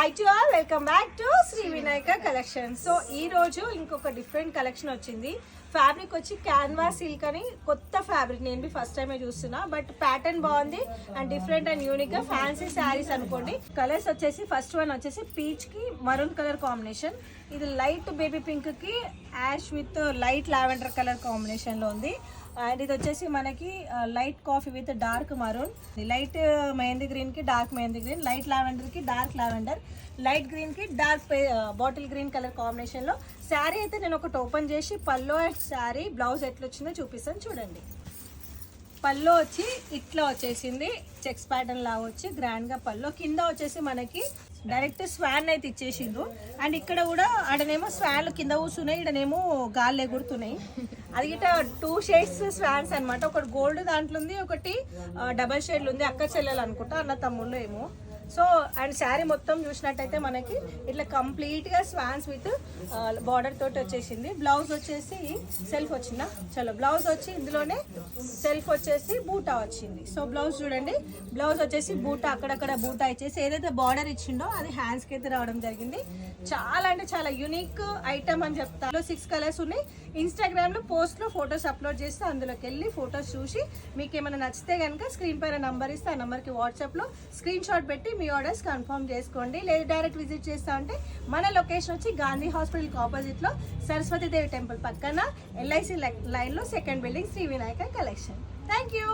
Hi to all, welcome back to Shri Vinayaka collection. So ఈ రోజు ఇంకొక డిఫరెంట్ కలెక్షన్ వచ్చింది. ఫ్యాబ్రిక్ వచ్చి క్యాన్వా సిల్క్ అని కొత్త ఫ్యాబ్రిక్, నేను ఫస్ట్ టైమే చూస్తున్నా. బట్ ప్యాటర్న్ బాగుంది అండ్ డిఫరెంట్ అండ్ యూనిక్ గా ఫ్యాన్సీ శారీస్ అనుకోండి. కలర్స్ వచ్చేసి ఫస్ట్ వన్ వచ్చేసి పీచ్ కి మరూన్ కలర్ కాంబినేషన్, ఇది లైట్ బేబీ పింక్ కి ash with light lavender colour combination లో ఉంది. అండ్ ఇది వచ్చేసి మనకి light coffee with dark maroon, light mehndi green కి dark mehndi green, light lavender కి డార్క్ లావెండర్, లైట్ గ్రీన్ కి dark bottle green colour combination లో. శారీ అయితే నేను ఒకటి ఓపెన్ చేసి పల్లో అండ్ శారీ బ్లౌజ్ ఎట్లా వచ్చిందో చూపిస్తాను చూడండి. పల్లో వచ్చి ఇట్లా వచ్చేసింది, చెక్స్ ప్యాటర్న్ లాగా వచ్చి గ్రాండ్ గా పల్లో. కింద వచ్చేసి మనకి డైరెక్ట్ స్వాన్ అయితే ఇచ్చేసిండ్రు. అండ్ ఇక్కడ కూడా ఆడనేమో స్వాన్లు కింద కూర్చున్నాయి, ఇడనేమో గాలి ఎగురుతున్నాయి. అది గిట్ట 2 షేడ్స్ స్వాన్స్ అనమాట. ఒకటి గోల్డ్ దాంట్లో ఉంది, ఒకటి డబల్ షేడ్లు ఉంది. అక్క చెల్లెలు అనుకుంటా, అన్న తమ్ముళ్ళు ఏమో. సో అండ్ శారీ మొత్తం చూసినట్టయితే మనకి ఇట్లా కంప్లీట్ గా స్వాన్స్ విత్ బార్డర్ తోటి వచ్చేసింది. బ్లౌజ్ వచ్చేసి సెల్ఫ్ వచ్చిందా, చలో బ్లౌజ్ వచ్చి ఇందులోనే సెల్ఫ్ వచ్చేసి బూటా వచ్చింది. సో బ్లౌజ్ చూడండి, బ్లౌజ్ వచ్చేసి బూటా అక్కడక్కడ బూటా ఇచ్చేసి ఏదైతే బార్డర్ ఇచ్చిండో అది హ్యాండ్స్ కి అయితే రావడం జరిగింది. చాలా అంటే చాలా యూనిక్ ఐటమ్ అని చెప్తాను. 6 కలర్స్ ఉన్నాయి. ఇన్స్టాగ్రామ్ లో పోస్ట్ లో ఫొటోస్ అప్లోడ్ చేస్తే అందులోకి వెళ్ళి ఫొటోస్ చూసి మీకు ఏమైనా నచ్చితే కనుక స్క్రీన్ పైన నంబర్ ఇస్తే ఆ నంబర్కి వాట్సాప్ లో స్క్రీన్ షాట్ పెట్టి మీ ఆర్డర్స్ కన్ఫర్మ్ చేసుకోండి. లేదు డైరెక్ట్ విజిట్ చేస్తా ఉంటే మన లొకేషన్ వచ్చి గాంధీ హాస్పిటల్కి ఆపోజిట్ లో సరస్వతి దేవి టెంపుల్ పక్కన LIC లైన్ లో 2nd building Shri Vinayaka collection. Thank you.